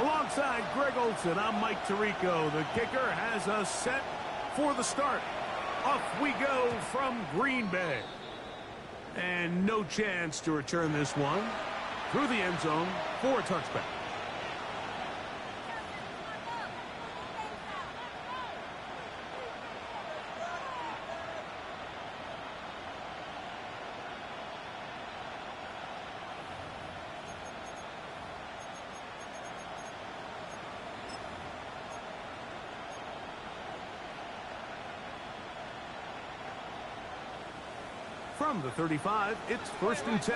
Alongside Greg Olson, I'm Mike Tirico. The kicker has us set for the start. Off we go from Green Bay. And no chance to return this one through the end zone for a touchback. From the 35, it's 1st and 10.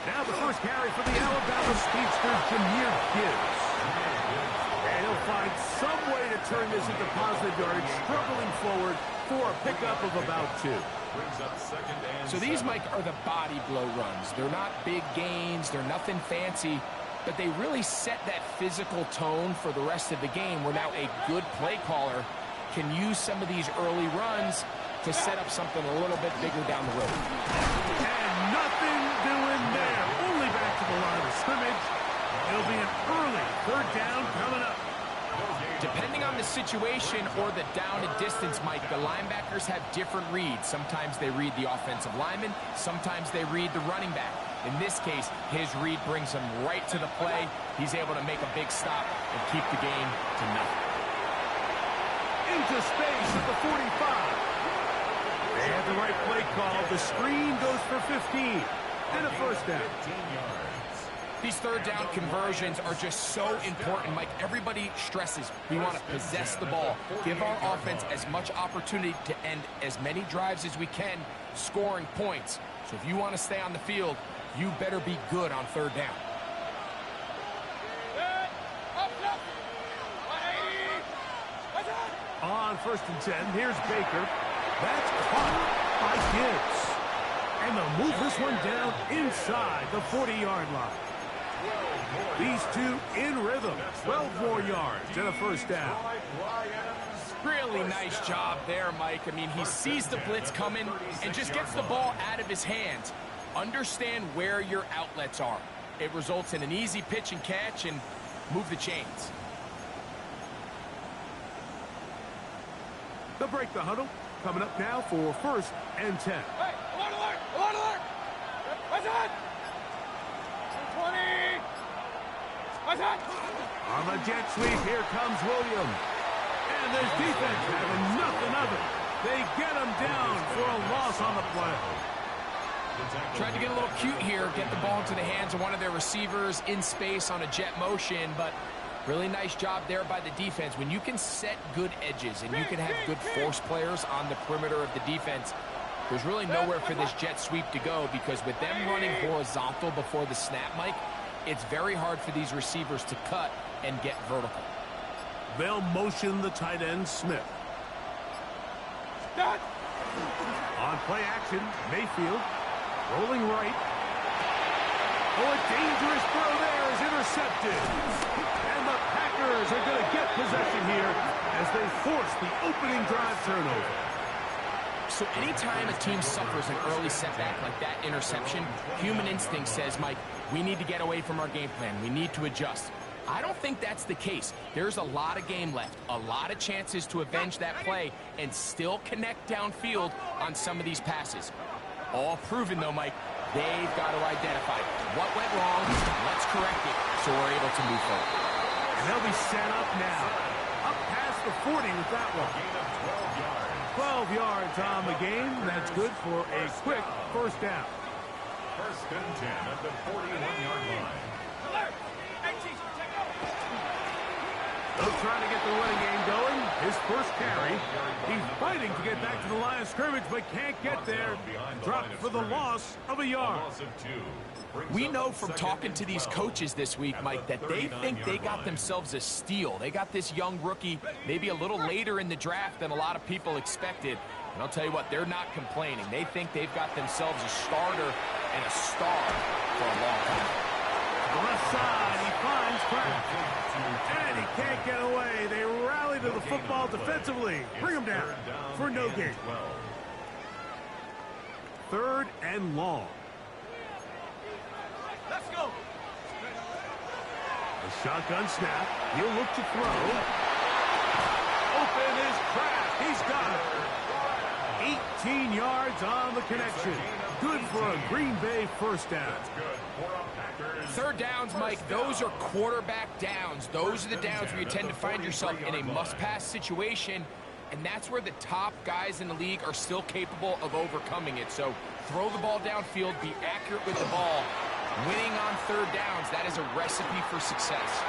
Now the first carry for the Alabama speedster, Jahmyr Gibbs. And he'll find some way to turn this into positive yardage, struggling forward for a pickup of about 2. So these, Mike, are the body blow runs. They're not big gains. They're nothing fancy. But they really set that physical tone for the rest of the game where now a good play caller can use some of these early runs to set up something a little bit bigger down the road. And nothing doing there. Only back to the line of scrimmage. It'll be an early 3rd down coming up. Depending on the situation or the down and distance, Mike, the linebackers have different reads. Sometimes they read the offensive lineman. Sometimes they read the running back. In this case, his read brings him right to the play. He's able to make a big stop and keep the game to nothing. Into space at the 45. They had the right play call. The screen goes for 15. And a 1st down. These 3rd down conversions are just so important, Mike. Everybody stresses we want to possess the ball, give our offense as much opportunity to end as many drives as we can, scoring points. So if you want to stay on the field, you better be good on 3rd down. On 1st and 10, here's Baker. That's caught by Gibbs. And they'll move this one down inside the 40-yard line. These two in rhythm. 12 more yards and a 1st down. Really nice job there, Mike. I mean, he sees the blitz coming and just gets the ball out of his hands. Understand where your outlets are. It results in an easy pitch and catch and move the chains. They'll break the huddle. Coming up now for 1st and 10. Hey, alert, alert, alert, alert! What's that? 20! What's that? On the jet sweep, here comes Williams. And this defense having nothing of it. They get him down for a loss on the play. Tried to get a little cute here, get the ball into the hands of one of their receivers in space on a jet motion, but really nice job there by the defense. When you can set good edges and you can have good force players on the perimeter of the defense, there's really nowhere for this jet sweep to go because with them running horizontal before the snap, Mike, it's very hard for these receivers to cut and get vertical. They'll motion the tight end, Smith. On play action, Mayfield rolling right. Oh, a dangerous throw there is intercepted. And the Packers are going to get possession here as they force the opening drive turnover. So anytime a team suffers an early setback like that interception, human instinct says, Mike, we need to get away from our game plan. We need to adjust. I don't think that's the case. There's a lot of game left, a lot of chances to avenge that play and still connect downfield on some of these passes. All proven, though, Mike, they've got to identify what went wrong, let's correct it, so we're able to move forward. And they'll be set up now. Up past the 40 with that one. 12 yards on the game. That's good for a quick 1st down. 1st and 10 at the 41-yard line. They'll try to get the running game going. His first carry. He's fighting to get back to the line of scrimmage, but can't get there. Dropped for the loss of a yard. We know from talking to these coaches this week, Mike, that they think they got themselves a steal. They got this young rookie maybe a little later in the draft than a lot of people expected. And I'll tell you what, they're not complaining. They think they've got themselves a starter and a star for a long time. To the left side, he finds Pratt. And he can't get away. They rally to the football defensively. Bring him down for no gain. 3rd and long. Let's go. A shotgun snap. He'll look to throw. Open is Kraft. He's got it. 18 yards on the connection. Good for a Green Bay first down. 3rd downs, Mike, those are quarterback downs. Those are the downs where you tend to find yourself in a must-pass situation, and that's where the top guys in the league are still capable of overcoming it. So throw the ball downfield, be accurate with the ball. Winning on 3rd downs, that is a recipe for success.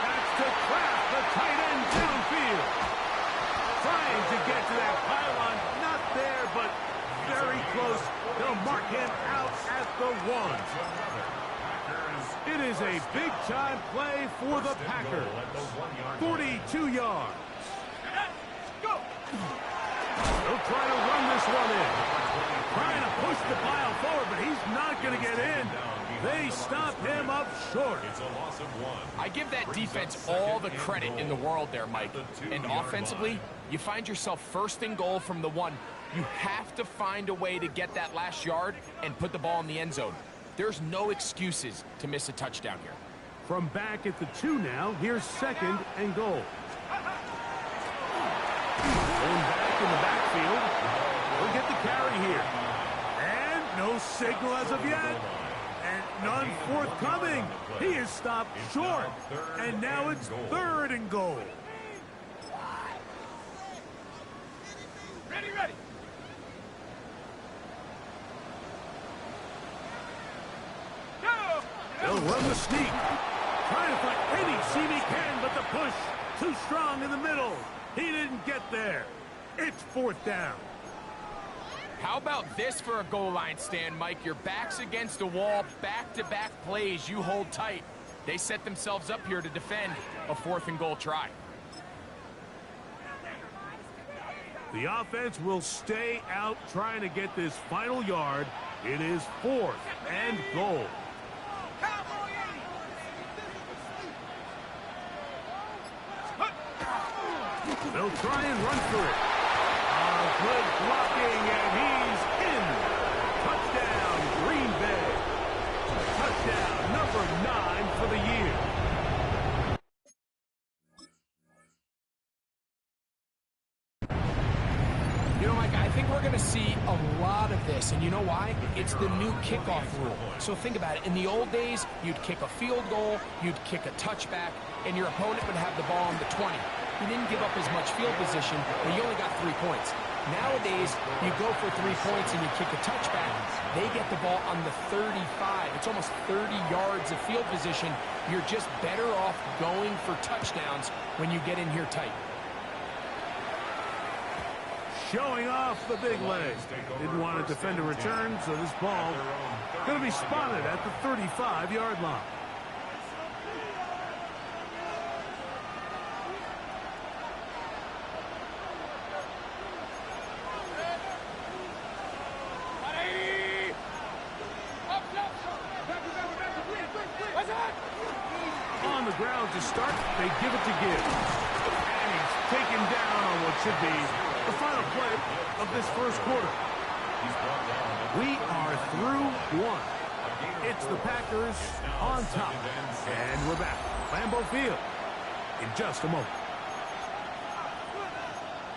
That's to Kraft, the tight end downfield. Trying to get to that pylon. Not there, but very close. They'll mark him out at the 1. It is a big-time play for the Packers. 42 yards. Go. They'll try to run this one in. Trying to push the pile forward, but he's not going to get in. They stop him up short. It's a loss of 1. I give that defense all the credit in the world there, Mike. And offensively, you find yourself 1st and goal from the 1. You have to find a way to get that last yard and put the ball in the end zone. There's no excuses to miss a touchdown here. From back at the 2 now, here's 2nd and goal. Going back in the backfield. We'll get the carry here. And no signal as of yet. And none forthcoming. He is stopped short. And now it's 3rd and goal. Ready, ready. Go. They'll run the sneak. Trying to find any seam he can, but the push too strong in the middle. He didn't get there. It's 4th down. How about this for a goal line stand, Mike? Your back's against the wall, back-to-back plays, you hold tight. They set themselves up here to defend a 4th and goal try. The offense will stay out trying to get this final yard. It is 4th and goal. They'll try and run for it. Good blocking, and he's in. Touchdown, Green Bay. Touchdown number 9 for the year. You know, Mike, I think we're going to see a lot of this, and you know why? It's the new kickoff rule. So think about it. In the old days, you'd kick a field goal, you'd kick a touchback, and your opponent would have the ball on the 20. You didn't give up as much field position, but you only got 3 points. Nowadays, you go for 3 points and you kick a touchback. They get the ball on the 35. It's almost 30 yards of field position. You're just better off going for touchdowns when you get in here tight. Showing off the big leg. Didn't want to defend a return, so this ball going to be spotted at the 35-yard line. On the ground to start, they give it to Gibbs. And he's taken down on what should be the final play of this first quarter. We are through 1. It's the Packers on top. And we're back. Lambeau Field in just a moment.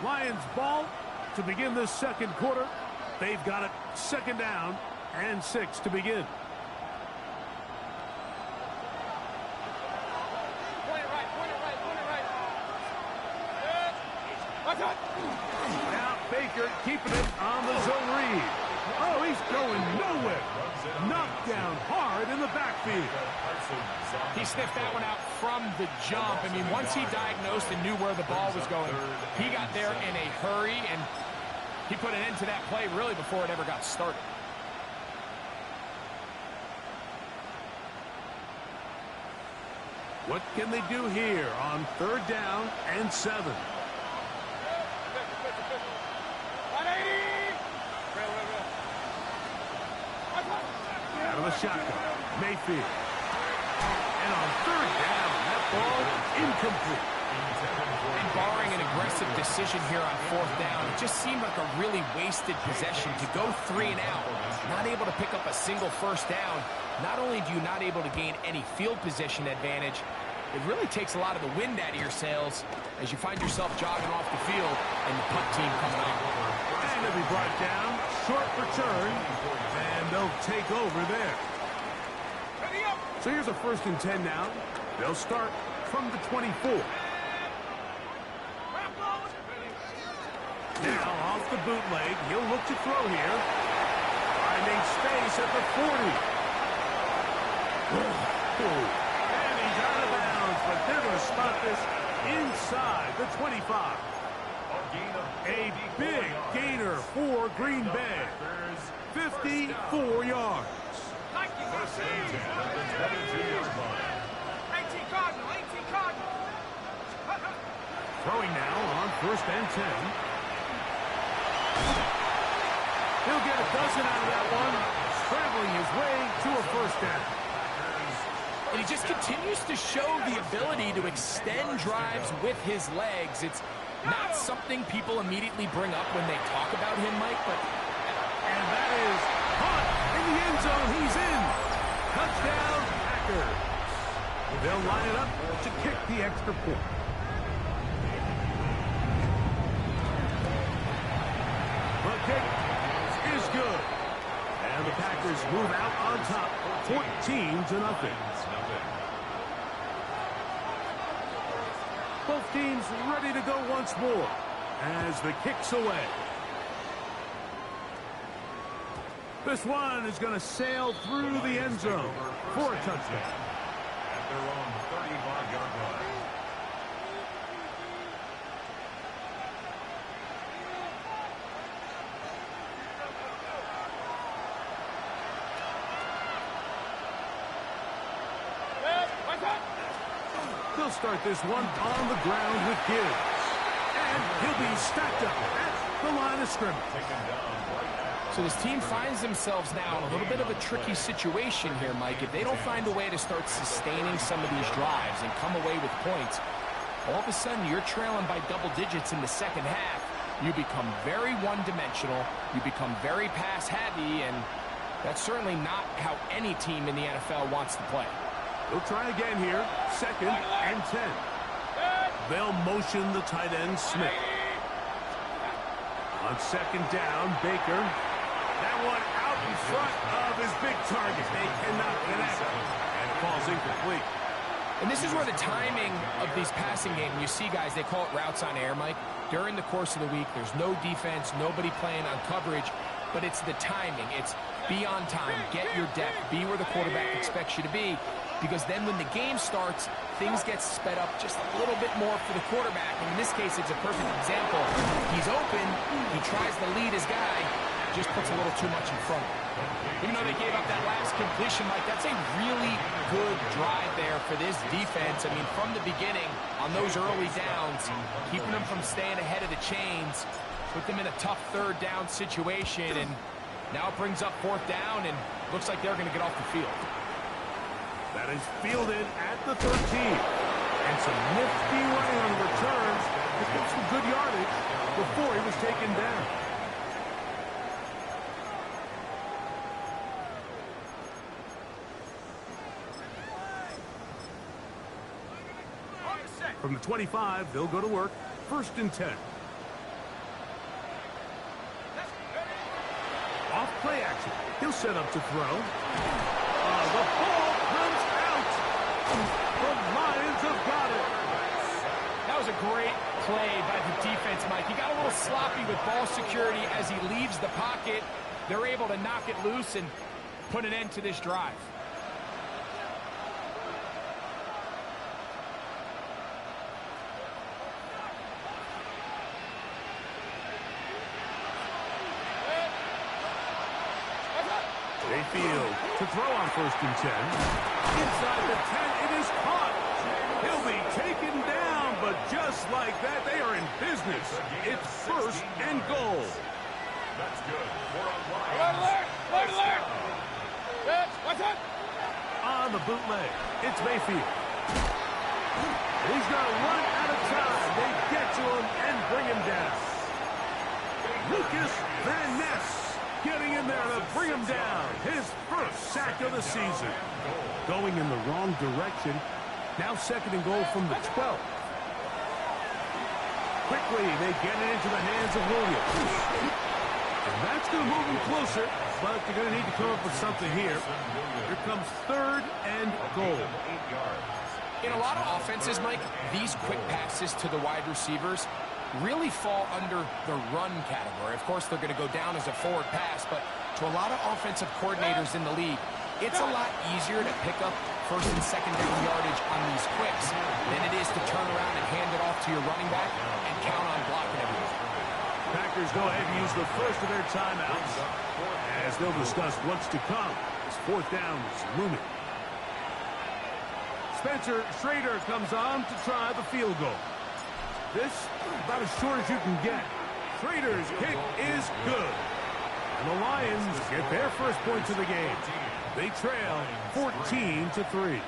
Lions ball to begin this second quarter. They've got it 2nd down and 6 to begin. Now Baker keeping it on the zone read. Oh, he's going nowhere. Knocked down hard in the backfield. He sniffed that one out from the jump. I mean, once he diagnosed and knew where the ball was going, he got there in a hurry, and he put an end to that play really before it ever got started. What can they do here on 3rd down and 7? Out of the shotgun, Mayfield. And on 3rd down, that ball incomplete. And barring an aggressive decision here on 4th down, it just seemed like a really wasted possession to go 3 and out. Not able to pick up a single 1st down. Not only do you not able to gain any field position advantage, it really takes a lot of the wind out of your sails as you find yourself jogging off the field and the punt team coming on. And it'll be brought down, short return, and they'll take over there. So here's a 1st and 10 now. They'll start from the 24. Now off the bootleg, he'll look to throw here. Finding space at the 40. And he's out of bounds, but they're going to spot this inside the 25. A big gainer for Green Bay. 54 yards. 18 Cardinal, 18 Cardinal. Throwing now on 1st and 10. He'll get a dozen out of that one, traveling his way to a 1st down. And he just continues to show the ability to extend drives with his legs. It's not something people immediately bring up when they talk about him, Mike, but... And that is caught in the end zone. He's in. Touchdown, Packers. They'll line it up to kick the extra point. The kick is good. And the Packers move out on top, 14-0. Both teams ready to go once more as the kick's away. This one is going to sail through the end zone for a touchdown. At their own 35-yard line. They'll start this one on the ground with Gibbs. And he'll be stacked up at the line of scrimmage. So this team finds themselves now in a little bit of a tricky situation here, Mike. If they don't find a way to start sustaining some of these drives and come away with points, all of a sudden you're trailing by double digits in the 2nd half. You become very one-dimensional. You become very pass-heavy, and that's certainly not how any team in the NFL wants to play. They'll try again here, 2nd and 10. They'll motion the tight end, Smith. On 2nd down, Baker. That one out in front of his big target. They cannot connect. And it falls incomplete. And this is where the timing of these passing games, you see guys, they call it routes on air, Mike. During the course of the week, there's no defense, nobody playing on coverage, but it's the timing. It's be on time, get your depth, be where the quarterback expects you to be. Because then when the game starts, things get sped up just a little bit more for the quarterback. And in this case, it's a perfect example. He's open, he tries to lead his guy, just puts a little too much in front. Even though they gave up that last completion, Mike, that's a really good drive there for this defense. I mean, from the beginning, on those early downs, keeping them from staying ahead of the chains, put them in a tough 3rd down situation, and now it brings up 4th down, and looks like they're going to get off the field. That is fielded at the 13. And some nifty running on the return to get some good yardage before he was taken down. From the 25, they'll go to work. 1st and 10. Off play action. He'll set up to throw. The ball comes out. The Lions have got it. That was a great play by the defense, Mike. He got a little sloppy with ball security as he leaves the pocket. They're able to knock it loose and put an end to this drive. Mayfield to throw on 1st and 10. Inside the 10, it is caught. He'll be taken down, but just like that, they are in business. It's 1st and goal. That's good. Alert, alert! Alert, alert! What's up? On the bootleg, it's Mayfield. He's going to run out of time. They get to him and bring him down. Lucas Van Ness getting in there to bring him down. His first sack of the season. Going in the wrong direction. Now second and goal from the 12. Quickly, they get it into the hands of Williams. And that's going to move him closer, but they're going to need to come up with something here. Here comes third and goal. In a lot of offenses, Mike, these quick passes to the wide receivers really fall under the run category. Of course, they're going to go down as a forward pass, but to a lot of offensive coordinators in the league, it's a lot easier to pick up first and second down yardage on these quicks than it is to turn around and hand it off to your running back and count on blocking everything. Packers go ahead and use the first of their timeouts as they'll discuss what's to come as fourth down is looming. Spencer Schrader comes on to try the field goal. This about as short as you can get. Schrader's kick is good. And the Lions get their first points of the game. They trail 14-3.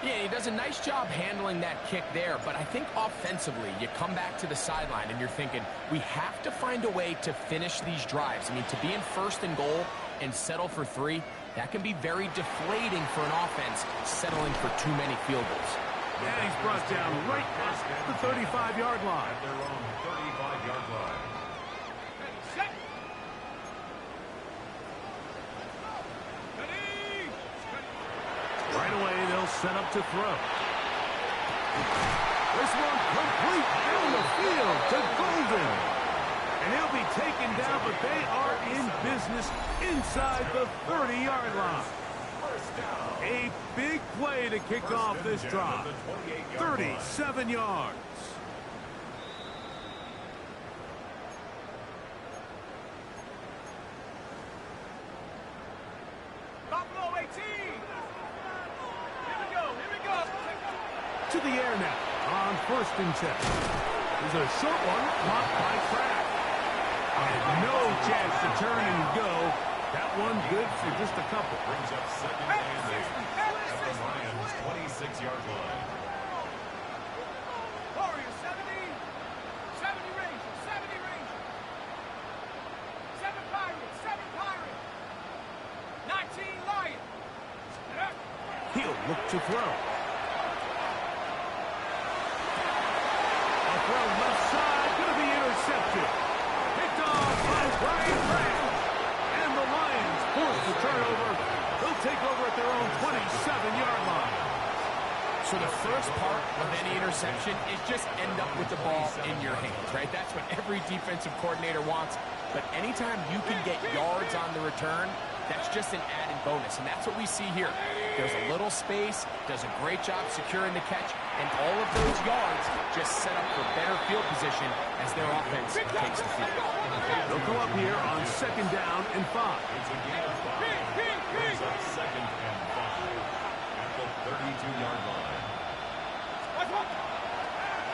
Yeah, he does a nice job handling that kick there, but I think offensively, you come back to the sideline and you're thinking, we have to find a way to finish these drives. I mean, to be in first and goal and settle for 3, that can be very deflating for an offense settling for too many field goals. Yeah, he's brought down right at the 35-yard line. At their own 35-yard line. Right away, they'll set up to throw. This one complete down the field to Golden. And he'll be taken down, but they are in business inside the 30-yard line. A big play to kick off this drive. 37 yards. Buffalo 18. Here we go. To the air now on first and 10. There's a short one caught by Kraft. And no chance to turn and go. That one good for just a couple. Brings up second and 8 at the Lions' 26-yard line. Warriors 70. 70 Rangers. 70 Rangers. 7 Pirates. 7 Pirates. 19 Lions. He'll look to throw. A throw left side, going to be intercepted. Picked off by Brian Kraft. And the Lions force the turnover. They'll take over at their own 27-yard line. So the first part of any interception is just end up with the ball in your hands, right? That's what every defensive coordinator wants. But anytime you can get yards on the return, that's just an added bonus. And that's what we see here. There's a little space, does a great job securing the catch, and all of those yards just set up for better field position as their offense takes the field. They'll go up here on second down and 5. It's a gain of 5. Brings up second and 5 at the 32-yard line.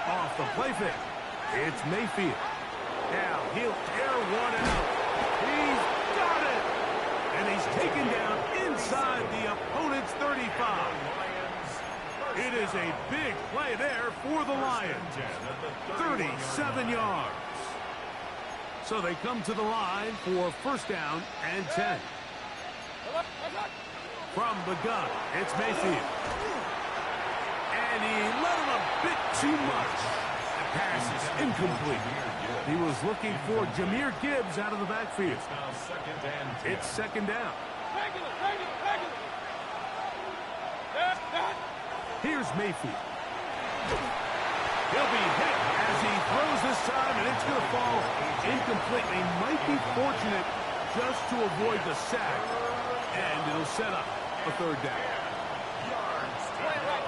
Off the play fake. It's Mayfield. Now he'll air one out. He's got it. And he's taken down inside the opponent's 35. It is a big play there for the Lions. 37 yards. So they come to the line for first down and 10. From the gun, it's Mayfield. And he let him a bit too much. The pass is incomplete. He was looking for Jahmyr Gibbs out of the backfield. It's now second and 10. It's second down. Regular. Here's Mayfield. He'll be hit as he throws this time, and it's going to fall incomplete. He might be fortunate just to avoid the sack, and it'll set up a third down. Point it right.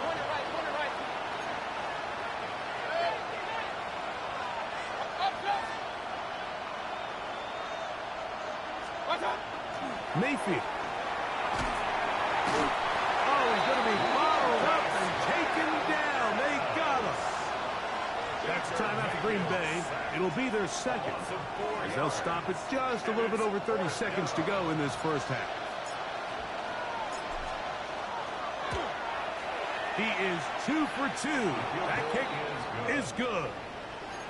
Mayfield. Oh, he's going to be bottled up and taken down. They got him. That's time out for Green Bay. It'll be their second, as they'll stop it just a little bit over 30 seconds to go in this first half. He is 2 for 2. That kick is good.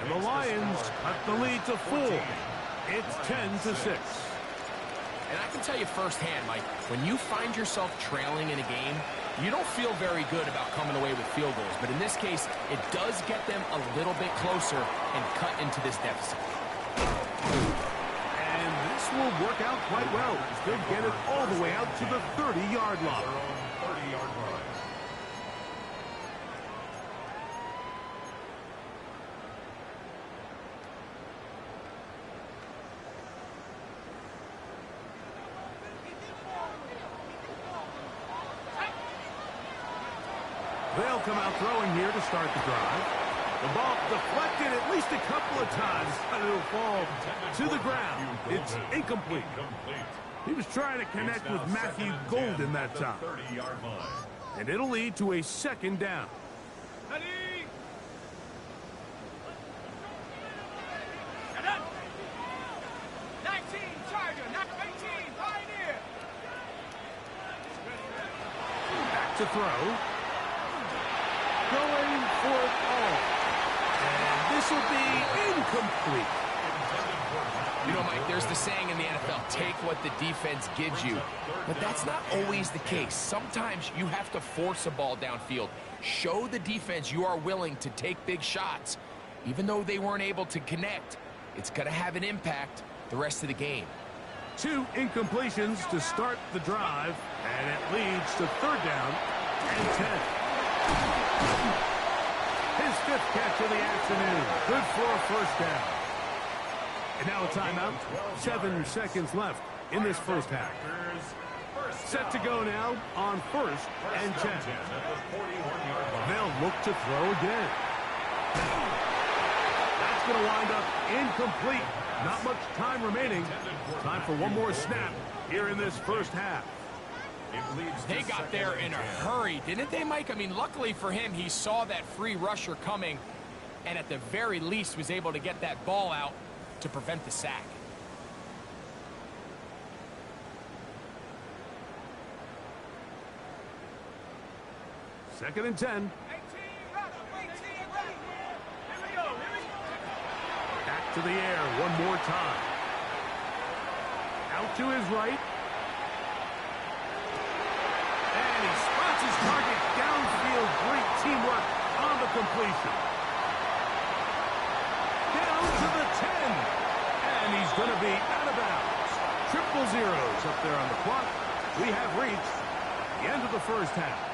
And the Lions cut the lead to 4. It's 10-6. And I can tell you firsthand, Mike, when you find yourself trailing in a game, you don't feel very good about coming away with field goals. But in this case, it does get them a little bit closer and cut into this deficit. And this will work out quite well. They'll get it all the way out to the 30-yard line. 30-yard line. They'll come out throwing here to start the drive. The ball deflected at least a couple of times, but it'll fall to the ground. It's incomplete. He was trying to connect with Matthew Golden that time. And it'll lead to a second down. Ready? 19, Charger, 18, Pioneer. Back to throw. Going for it all. And this will be incomplete. You know, Mike, there's the saying in the NFL, take what the defense gives you. But that's not always the case. Sometimes you have to force a ball downfield. Show the defense you are willing to take big shots. Even though they weren't able to connect, it's going to have an impact the rest of the game. 2 incompletions to start the drive, and it leads to 3rd down and 10. His 5th catch of the afternoon. Good for a first down. And now a timeout. 7 seconds left in this first half. Set to go now on 1st and 10. They'll look to throw again. That's going to wind up incomplete. Not much time remaining. Time for one more snap here in this first half. They got there in a hurry, didn't they, Mike? I mean, luckily for him, he saw that free rusher coming and at the very least was able to get that ball out to prevent the sack. Second and 10. Back to the air one more time. Out to his right. And he spots his target downfield. Great teamwork on the completion. Down to the 10. And he's going to be out of bounds. 000 up there on the clock. We have reached the end of the first half.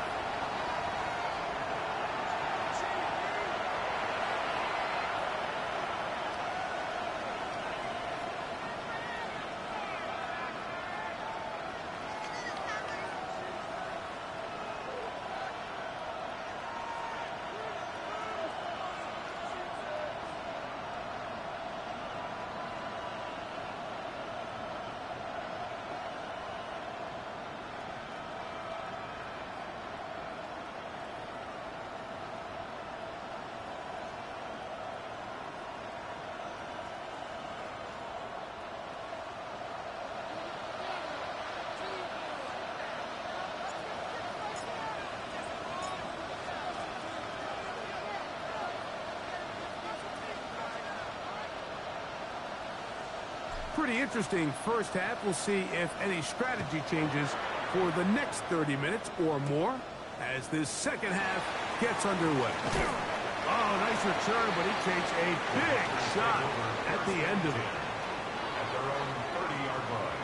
Pretty interesting first half. We'll see if any strategy changes for the next 30 minutes or more as this second half gets underway. Oh, nice return, but he takes a big shot at the end of it. At their own 30-yard line.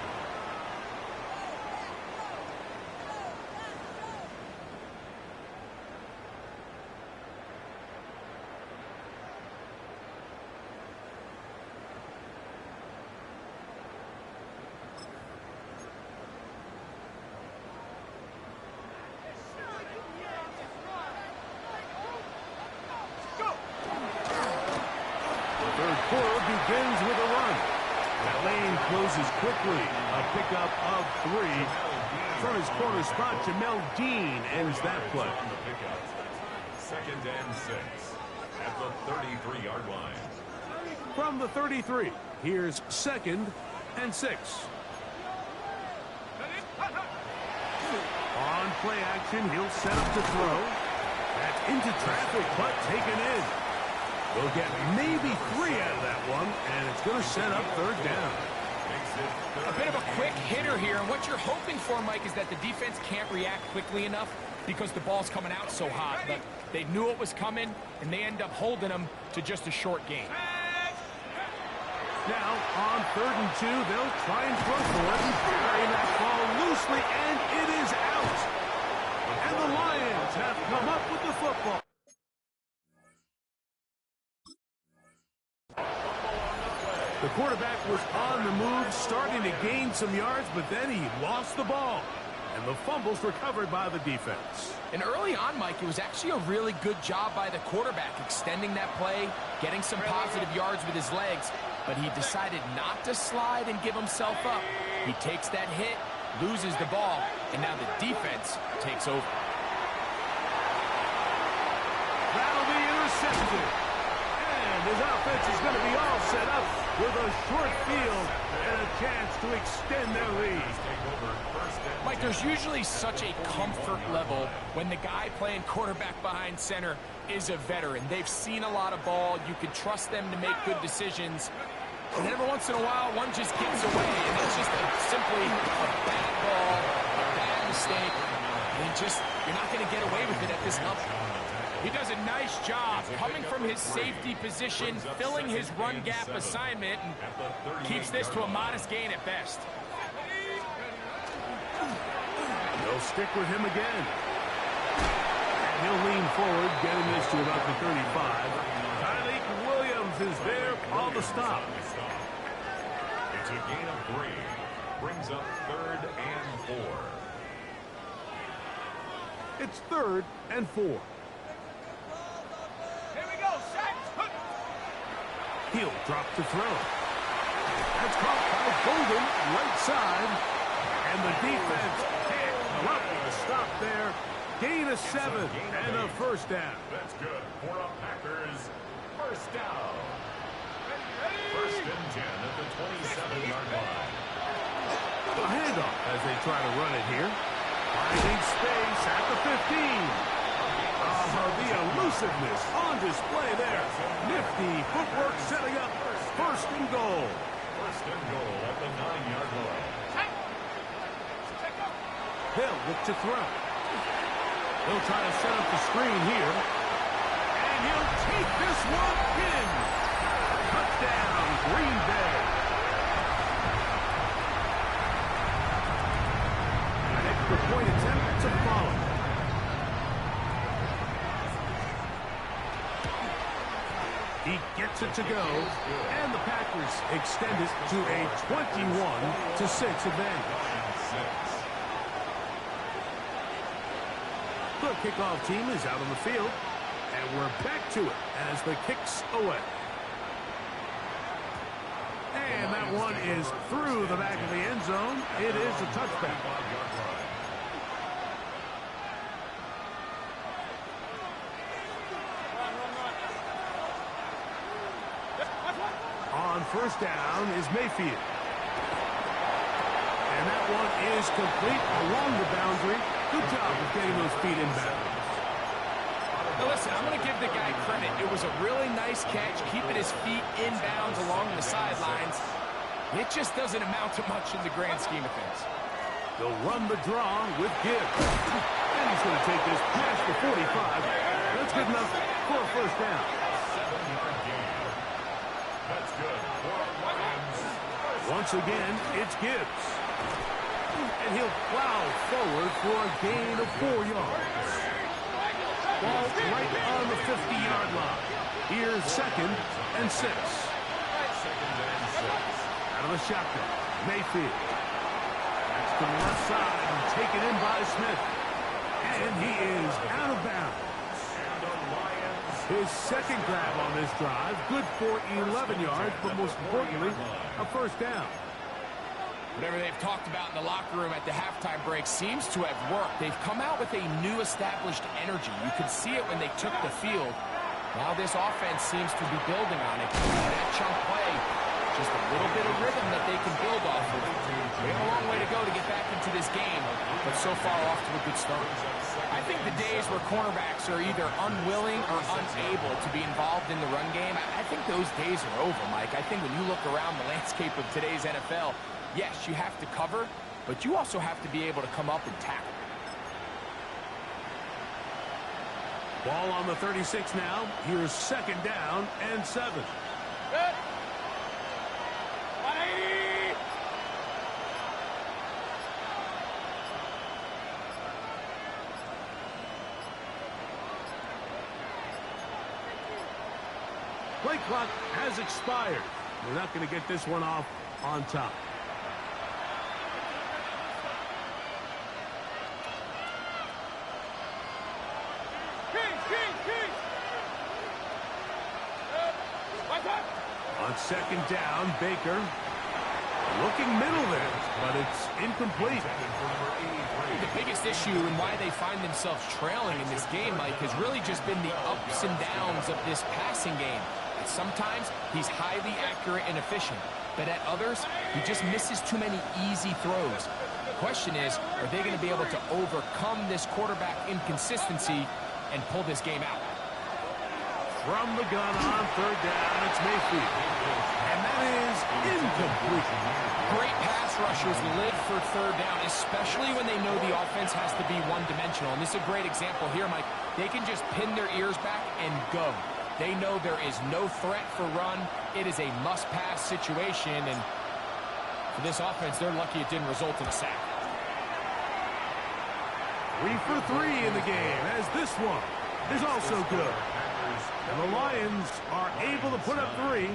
Third quarter begins with a run. That lane closes quickly. A pickup of 3 from his corner spot. Jamel Dean ends that play. Second and 6 at the 33-yard line. From the 33, here's 2nd and 6. On play action, he'll set up to throw. Into traffic, but taken in. They'll get maybe 3 out of that one, and it's going to set up third down. A bit of a quick hitter here, and what you're hoping for, Mike, is that the defense can't react quickly enough because the ball's coming out so hot. But they knew it was coming, and they end up holding them to just a short gain. Now, on 3rd and 2, they'll try and throw for it and carry that ball loosely, and it is out. And the Lions have come up with the football. The quarterback was on the move, starting to gain some yards, but then he lost the ball. And the fumble's recovered by the defense. And early on, Mike, it was actually a really good job by the quarterback, extending that play, getting some positive yards with his legs, but he decided not to slide and give himself up. He takes that hit, loses the ball, and now the defense takes over. That'll be intercepted. And his offense is going to be all set up with a short field and a chance to extend their lead. Mike, there's usually such a comfort level when the guy playing quarterback behind center is a veteran. They've seen a lot of ball. You can trust them to make good decisions. And every once in a while, one just gets away, and it's just simply a bad ball, a bad mistake, and you're not going to get away with it at this level. He does a nice job coming from his safety position, filling his run gap assignment, and keeps this to a modest gain at best. They'll stick with him again. And he'll lean forward, getting this to about the 35. Tyreek Williams is there on the stop. It's a gain of 3. Brings up 3rd and 4. It's 3rd and 4. He'll drop to throw. That's caught by Golden, right side. And the defense can't come up with a stop there. Gain of 7 and a first down. That's good for a Packers first down. 1st and 10 at the 27-yard line. A handoff as they try to run it here. Finding space at the 15. The elusiveness on display there. Nifty footwork setting up 1st and goal. 1st and goal at the 9-yard line. They'll look to throw. He'll try to set up the screen here. And he'll take this one in. Touchdown, Green Bay. An extra point attempt to follow. He gets it to go, and the Packers extend it to a 21-6 advantage. The kickoff team is out on the field, and we're back to it as the kick's away. And that one is through the back of the end zone. It is a touchback. On 1st down is Mayfield. And that one is complete along the boundary. Good job of getting those feet inbounds. Now listen, I'm going to give the guy credit. It was a really nice catch, keeping his feet inbounds along the sidelines. It just doesn't amount to much in the grand scheme of things. They'll run the draw with Gibbs. And he's going to take this past the 45. That's good enough for a first down. 7-yard gain. That's good for Lions. Once again, it's Gibbs. And he'll plow forward for a gain of 4 yards. Ball right on the 50-yard line. Here's 2nd and 6. Out of the shotgun, Mayfield. That's to the left side and taken in by Smith. And he is out of bounds. His 2nd grab on this drive, good for 11 yards, but most importantly, a first down. Whatever they've talked about in the locker room at the halftime break seems to have worked. They've come out with a new established energy. You could see it when they took the field. Now this offense seems to be building on it. That chunk play Just a little bit of rhythm that they can build off of. They have a long way to go to get back into this game, but so far off to a good start. I think the days where cornerbacks are either unwilling or unable to be involved in the run game, I think those days are over, Mike. I think when you look around the landscape of today's NFL, yes, you have to cover, but you also have to be able to come up and tackle. Ball on the 36 now. Here's 2nd down and 7. Good. 180. Play clock has expired. We're not going to get this one off on top. On 2nd down, Baker looking middle there, but it's incomplete. The biggest issue and why they find themselves trailing in this game, Mike, has really just been the ups and downs of this passing game. Sometimes he's highly accurate and efficient, but at others, he just misses too many easy throws. The question is, are they going to be able to overcome this quarterback inconsistency and pull this game out? From the gun on 3rd down, it's Mayfield. And that is incomplete. Great pass rushers live for 3rd down, especially when they know the offense has to be one-dimensional. And this is a great example here, Mike. They can just pin their ears back and go. They know there is no threat for run. It is a must-pass situation, and for this offense, they're lucky it didn't result in a sack. 3 for 3 in the game, as this one is also good. And the Lions are able to put up 3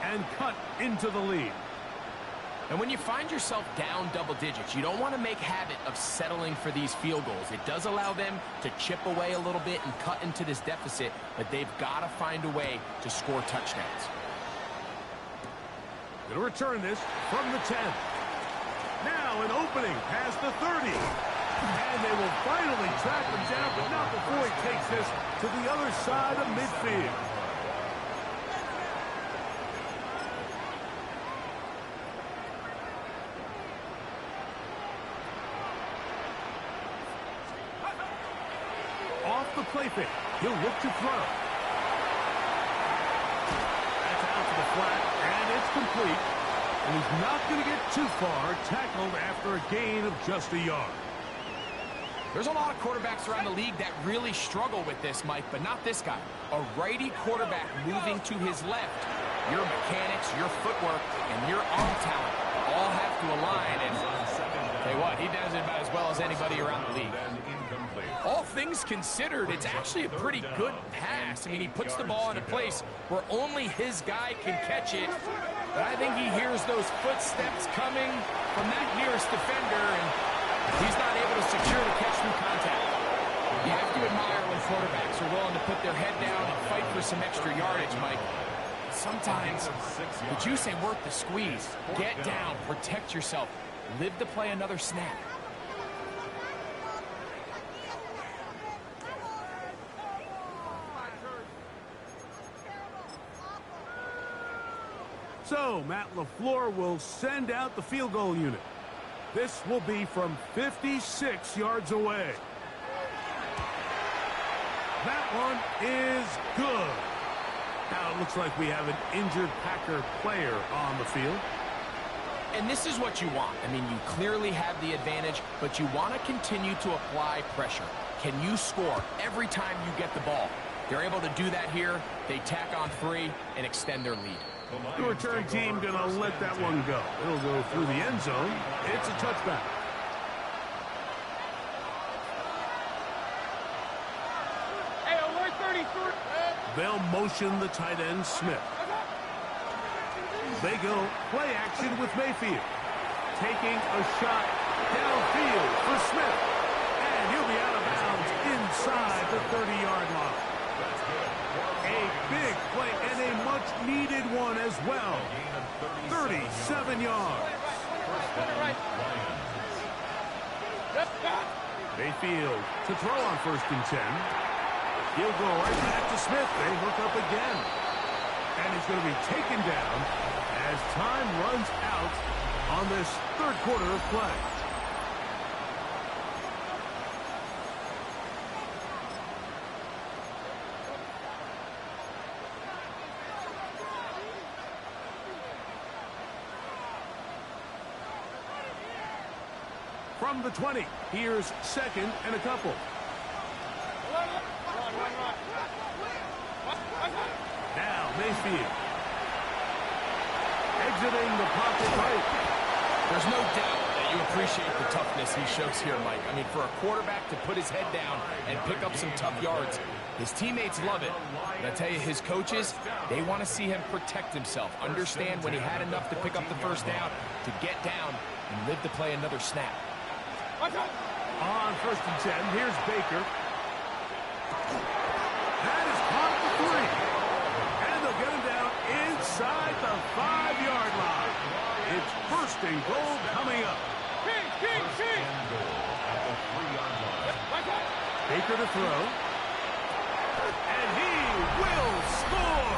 and cut into the lead. And when you find yourself down double digits, you don't want to make habit of settling for these field goals. It does allow them to chip away a little bit and cut into this deficit, but they've got to find a way to score touchdowns. Going to return this from the 10. Now an opening past the 30. And they will finally track him down, but not before he takes this to the other side of midfield. Off the play fake, he'll look to throw. That's out to the flat, and it's complete. And he's not going to get too far, tackled after a gain of just a yard. There's a lot of quarterbacks around the league that really struggle with this, Mike, but not this guy. A righty quarterback moving to his left. Your mechanics, your footwork, and your arm talent all have to align. And tell you what, he does it about as well as anybody around the league. All things considered, it's actually a pretty good pass. I mean, he puts the ball in a place where only his guy can catch it. But I think he hears those footsteps coming from that nearest defender, and he's not able to secure the catch through contact. You have to admire when quarterbacks are willing to put their head down and fight for some extra yardage, Mike. Sometimes the juice ain't worth the squeeze. Get down, protect yourself, live to play another snap. So Matt LaFleur will send out the field goal unit. This will be from 56 yards away. That one is good. Now it looks like we have an injured Packer player on the field. And this is what you want. I mean, you clearly have the advantage, but you want to continue to apply pressure. Can you score every time you get the ball? They're able to do that here. They tack on 3 and extend their lead. The return team going to let that one go. It'll go through the end zone. It's a touchback. Hey, alert 33. They'll motion the tight end, Smith. They go play action with Mayfield. Taking a shot downfield for Smith. And he'll be out of bounds inside the 30-yard line. A big play and a much-needed one as well. 37 yards. Mayfield to throw on 1st and 10. He'll go right back to Smith. They hook up again. And he's going to be taken down as time runs out on this third quarter of play. From the 20, here's second and a couple. Now Mayfield. Exiting the pocket right. There's no doubt that you appreciate the toughness he shows here, Mike. I mean, for a quarterback to put his head down and pick up some tough yards, his teammates love it. But I tell you, his coaches, they want to see him protect himself, understand when he had enough to pick up the first down, to get down and live to play another snap. On first and 10, here's Baker. That is caught at the 3. And they'll get him down inside the 5-yard line. It's first and goal coming up. Baker to throw. And he will score.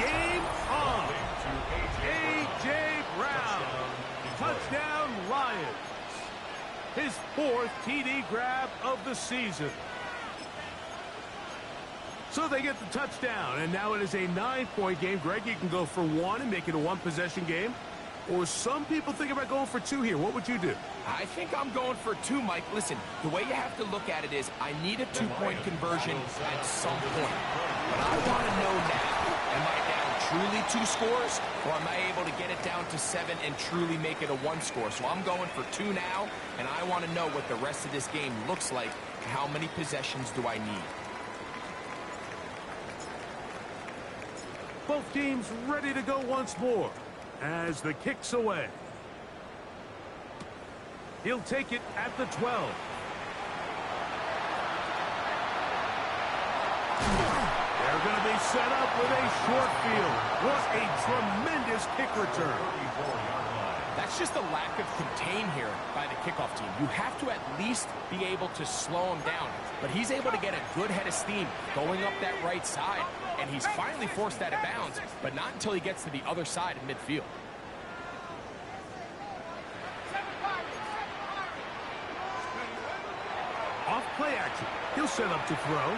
Game on. A.J. Brown. Touchdown Lions. His 4th TD grab of the season. So they get the touchdown, and now it is a 9-point game. Greg, you can go for 1 and make it a 1-possession game. Or some people think about going for 2 here. What would you do? I think I'm going for 2, Mike. Listen, the way you have to look at it is I need a 2-point conversion at some point. But I want to know now, am I down truly 2 scores, or am I able to get it down to 7 and truly make it a 1 score? So I'm going for 2 now, and I want to know what the rest of this game looks like. How many possessions do I need? Both teams ready to go once more as the kick's away. He'll take it at the 12. They're going to be set up with a short field. What a tremendous kick return. That's just a lack of contain here by the kickoff team. You have to at least be able to slow him down. But he's able to get a good head of steam going up that right side. And he's finally forced out of bounds, but not until he gets to the other side of midfield. Off play action. He'll set up to throw.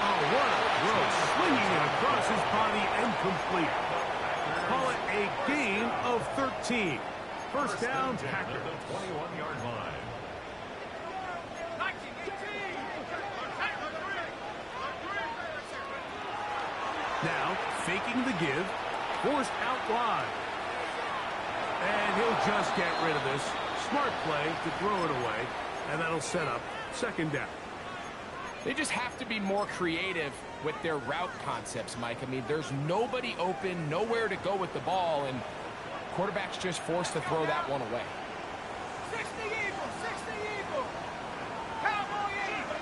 Oh, what a throw. Swinging it across his body and complete. Call it a gain of 13. First down, Packers. 21-yard line. Now, faking the give, forced out wide. And he'll just get rid of this. Smart play to throw it away, and that'll set up second down. They just have to be more creative with their route concepts, Mike. I mean, there's nobody open, nowhere to go with the ball, and quarterback's just forced to throw that one away. 60 Eagle, 60 Eagle. Cowboy Eagle.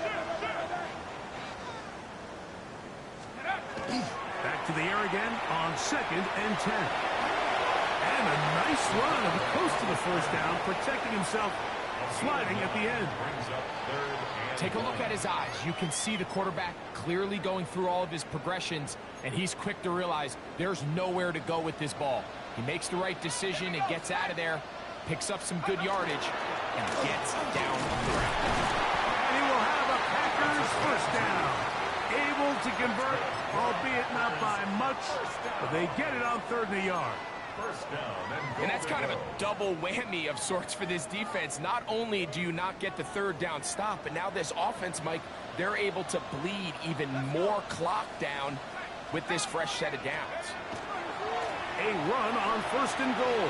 Back to the air again on second and 10. And a nice run of close to the first down, protecting himself, sliding at the end. Take a look at his eyes. You can see the quarterback clearly going through all of his progressions, and he's quick to realize there's nowhere to go with this ball. He makes the right decision and gets out of there, picks up some good yardage, and gets down the ground. And he will have a Packers first down. Able to convert, albeit not by much, but they get it on 3rd and a yard. And that's kind of a double whammy of sorts for this defense. Not only do you not get the 3rd down stop, but now this offense, Mike, they're able to bleed even more clock down with this fresh set of downs. A run on 1st and goal.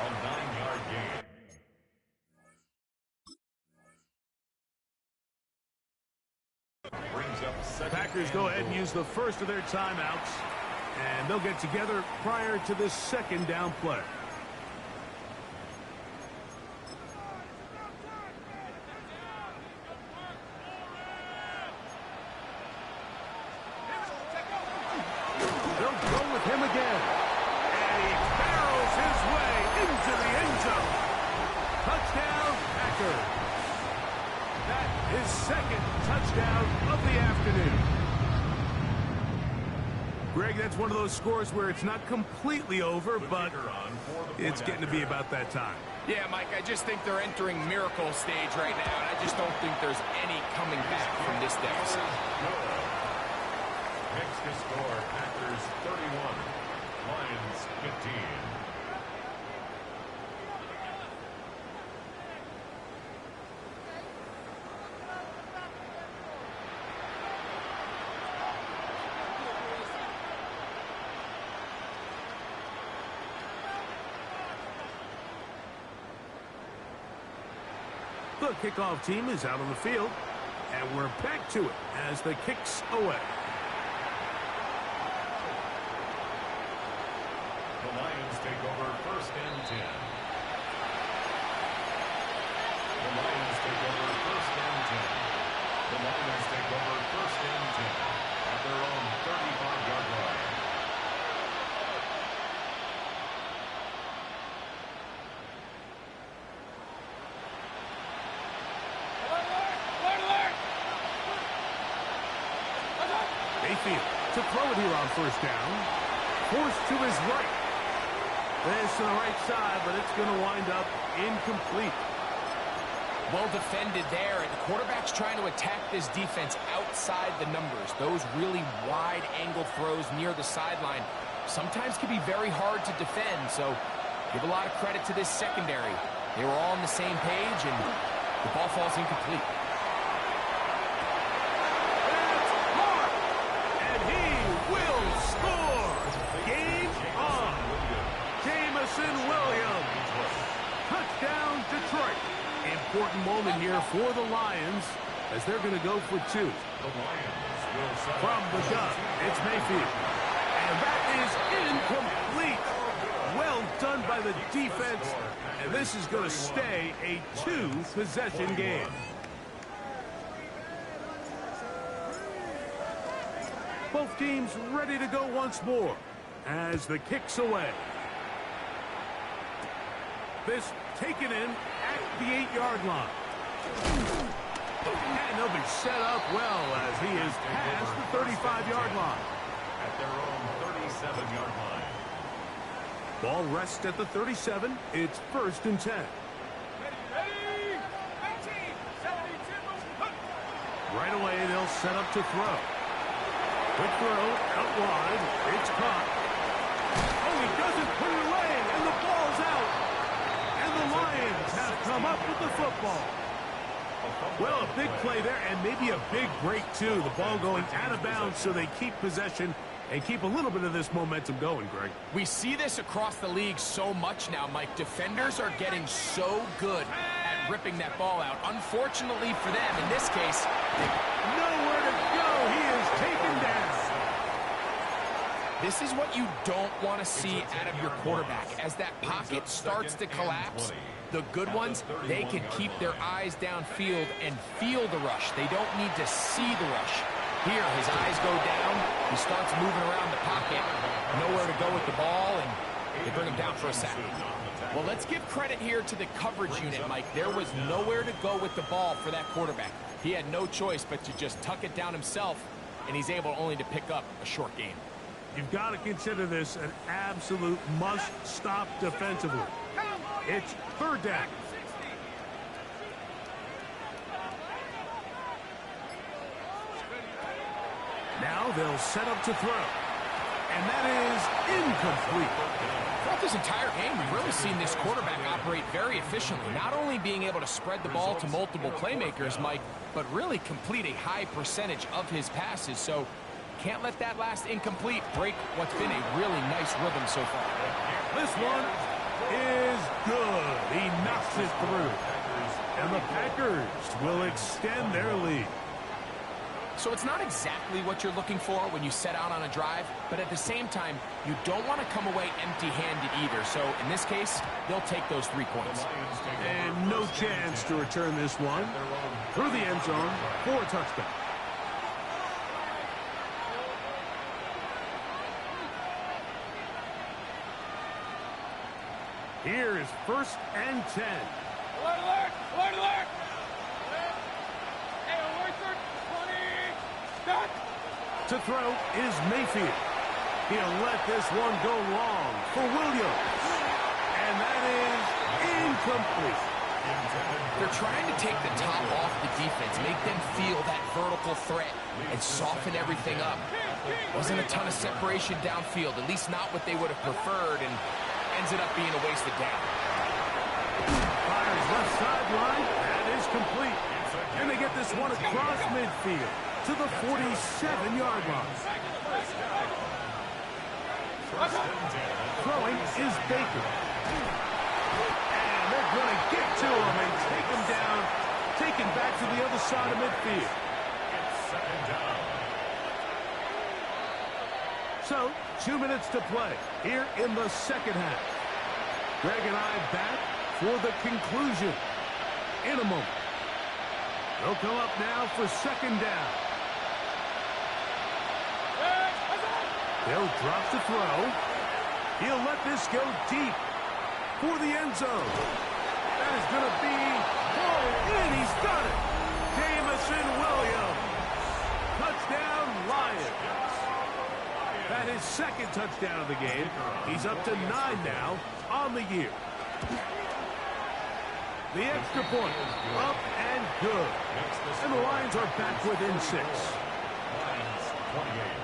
A 9-yard gain. Packers go ahead and use the first of their timeouts, and they'll get together prior to this second down play. They'll go with him again, and he barrels his way into the end zone. Touchdown, Packers. that his second touchdown of the afternoon. Greg, that's one of those scores where it's not completely over, but it's getting to be about that time. Yeah, Mike, I just think they're entering miracle stage right now, and I just don't think there's any coming back from this deficit. Next to score, Packers 31, Lions 15. The kickoff team is out on the field, and we're back to it as the kick's away. The Lions take over 1st and 10. The Lions take over 1st and 10. The Lions take over 1st and 10 at their own 35-yard line. Mayfield to throw it here on 1st down. Forced to his right. This to the right side, but it's going to wind up incomplete. Well defended there, and the quarterback's trying to attack this defense outside the numbers. Those really wide angle throws near the sideline sometimes can be very hard to defend, so give a lot of credit to this secondary. They were all on the same page, and the ball falls incomplete. Williams. Touchdown, Detroit. Important moment here for the Lions as they're going to go for 2. From the gun, it's Mayfield. And that is incomplete. Well done by the defense. And this is going to stay a 2-possession game. Both teams ready to go once more as the kick's away. This taken in at the 8-yard line. And he'll be set up well as he is past the 35-yard line. At their own 37-yard line. Ball rests at the 37. It's 1st and 10. Right away, they'll set up to throw. Quick throw, out wide. It's caught. Oh, he doesn't put it away, and the ball's out. The Lions have come up with the football. Well, a big play there, and maybe a big break, too. The ball going out of bounds, so they keep possession and keep a little bit of this momentum going, Greg. We see this across the league so much now, Mike. Defenders are getting so good at ripping that ball out. Unfortunately for them, in this case, nowhere to go. He is taken down. This is what you don't want to see out of your quarterback. As that pocket starts to collapse, the good ones, they can keep their eyes downfield and feel the rush. They don't need to see the rush. Here, his eyes go down. He starts moving around the pocket. Nowhere to go with the ball, and they bring him down for a sack. Well, let's give credit here to the coverage unit, Mike. There was nowhere to go with the ball for that quarterback. He had no choice but to just tuck it down himself, and he's able only to pick up a short gain. You've got to consider this an absolute must-stop defensively. It's 3rd down. Now they'll set up to throw. And that is incomplete. Throughout this entire game, we've really seen this quarterback operate very efficiently. Not only being able to spread the ball to multiple playmakers, Mike, but really complete a high percentage of his passes. So can't let that last incomplete break what's been a really nice rhythm so far. This one is good. He knocks it through. And the Packers will extend their lead. So it's not exactly what you're looking for when you set out on a drive, but at the same time, you don't want to come away empty-handed either. So in this case, they'll take those 3 points. And no chance to return this one through the end zone for a touchdown. Here is 1st and 10. Alert, alert! Alert, alert! To throw is Mayfield. He'll let this one go long for Williams. And that is incomplete. They're trying to take the top off the defense, make them feel that vertical threat, and soften everything up. Wasn't a ton of separation downfield, at least not what they would have preferred, and ends up being a wasted down. Fires left sideline. That is complete. And they get this one across midfield to the 47-yard line. Throwing is Baker. And they're going to get to him and take him down, taken back to the other side of midfield. So, 2 minutes to play here in the second half. Greg and I back for the conclusion in a moment. They'll come up now for second down. They'll drop the throw. He'll let this go deep for the end zone. That is going to be pulled in. He's got it. Jamison Williams. Touchdown, Lions. That is second touchdown of the game. He's up to 9 now on the year. The extra point, up and good. And the Lions are back within 6. Lions 28.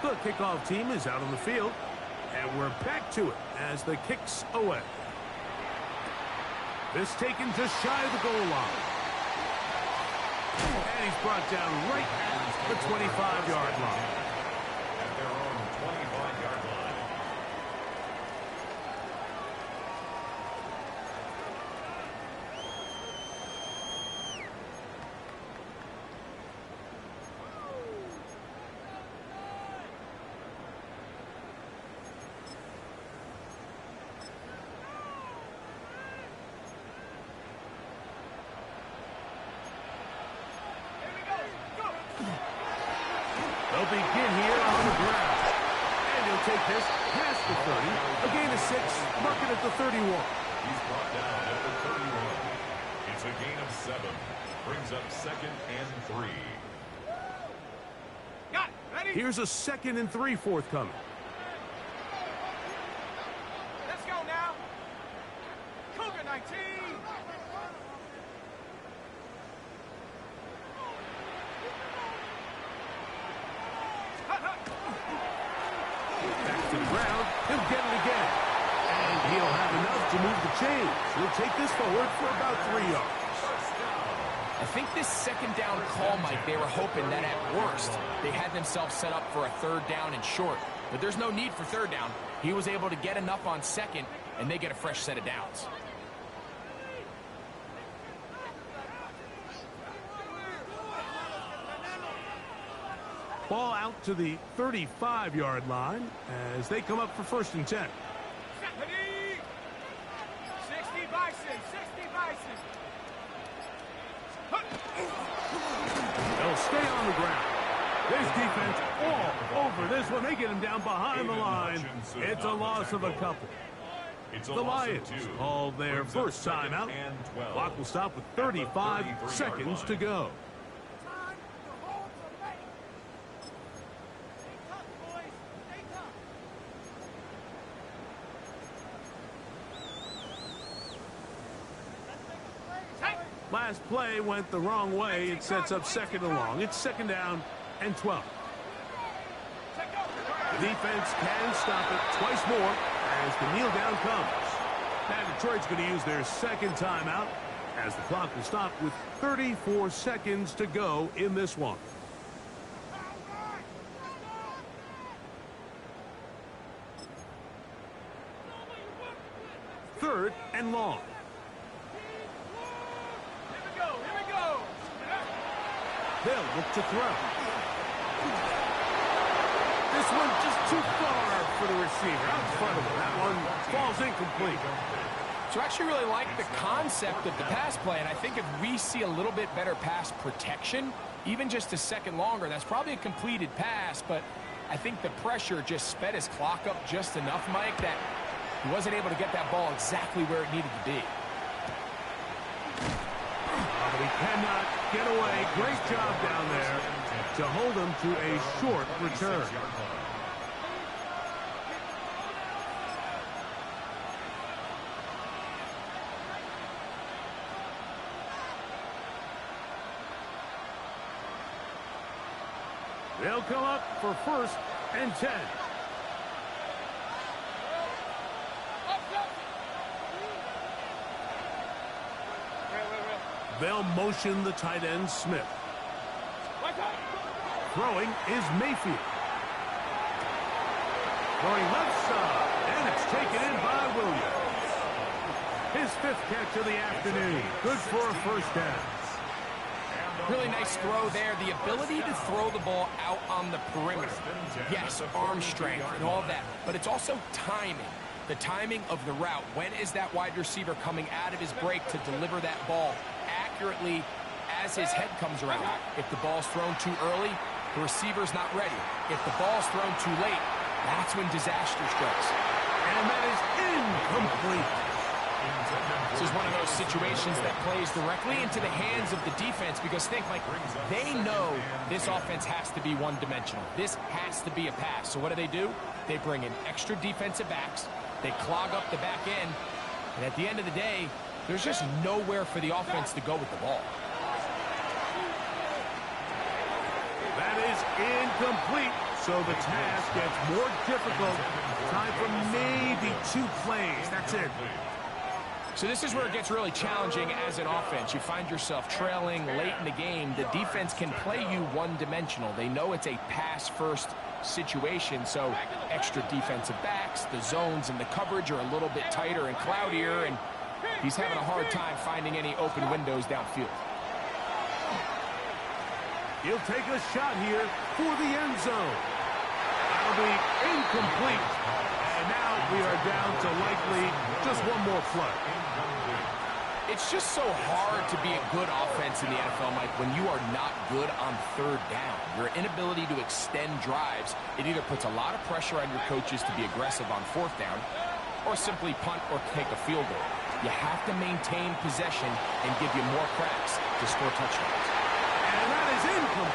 The kickoff team is out on the field, and we're back to it as the kick's away. This taken just shy of the goal line. And he's brought down right at the 25-yard line. At their own 25-yard line. They'll begin here on the ground. And he'll take this past the 30. A gain of 6, mark it at the 31. He's brought down at the 31. It's a gain of 7. Brings up 2nd and 3. Got it. Ready? Here's a 2nd and 3 forthcoming. Let's go now. Cougar 19. Back to the ground. He'll get it again. And he'll have enough to move the chains. He'll take this forward for about 3 yards. I think this second down call, Mike, they were hoping that at worst they had themselves set up for a third down and short. But there's no need for third down. He was able to get enough on second, and they get a fresh set of downs. Ball out to the 35-yard line as they come up for 1st and 10. 60 Bison. 60 Bison. They'll stay on the ground. This defense all over this one. They get him down behind the line. It's a loss of a couple. The Lions call their first timeout. Clock will stop with 35 seconds to go. Last play went the wrong way. It sets up 2nd and long. It's 2nd down and 12. The defense can stop it twice more as the kneel down comes. Now Detroit's going to use their 2nd timeout as the clock will stop with 34 seconds to go in this one. Third and long. They'll look to throw. This one just too far for the receiver. Out in front of him. That one falls incomplete. So I actually really like the concept of the pass play, and I think if we see a little bit better pass protection, even just a second longer, that's probably a completed pass, but I think the pressure just sped his clock up just enough, Mike, that he wasn't able to get that ball exactly where it needed to be. He cannot get away. Great job down there to hold him to a short return. They'll come up for 1st and 10. They'll motion the tight end, Smith. Throwing is Mayfield. Throwing left side, and it's taken in by Williams. His 5th catch of the afternoon. Good for a 1st down. Really nice throw there. The ability to throw the ball out on the perimeter. Yes, arm strength and all that, but it's also timing. The timing of the route. When is that wide receiver coming out of his break to deliver that ball accurately as his head comes around? If the ball's thrown too early, the receiver's not ready. If the ball's thrown too late, that's when disaster strikes. And that is incomplete. This is one of those situations that plays directly into the hands of the defense because think, Mike, they know this offense has to be one-dimensional. This has to be a pass. So what do? They bring in extra defensive backs. They clog up the back end. And at the end of the day, there's just nowhere for the offense to go with the ball. That is incomplete. So the task gets more difficult. Time for maybe 2 plays. That's it. So this is where it gets really challenging as an offense. You find yourself trailing late in the game. The defense can play you one-dimensional. They know it's a pass-first situation, so extra defensive backs, the zones and the coverage are a little bit tighter and cloudier, and he's having a hard time finding any open windows downfield. He'll take a shot here for the end zone. That'll be incomplete. And now we are down to likely just one more play. It's just so hard to be a good offense in the NFL, Mike, when you are not good on 3rd down. Your inability to extend drives, it either puts a lot of pressure on your coaches to be aggressive on 4th down or simply punt or take a field goal. You have to maintain possession and give you more cracks to score touchdowns. And that is incomplete.